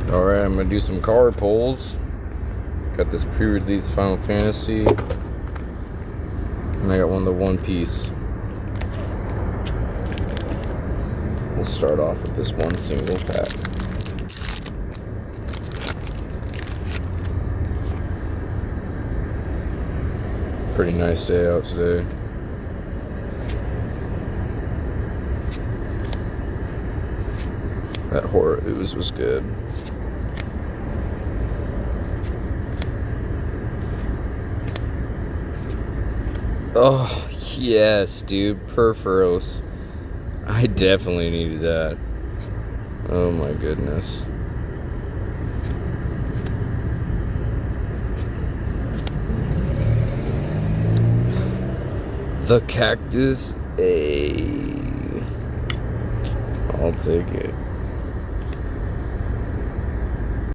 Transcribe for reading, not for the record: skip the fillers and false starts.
Alright, I'm gonna do some card pulls. Got this pre-release Final Fantasy. And I got one of the One Piece. We'll start off with this one single pack. Pretty nice day out today. That horror ooze was good. Oh, yes, dude. Perforos. I definitely needed that. Oh my goodness. The Cactus A. I'll take it.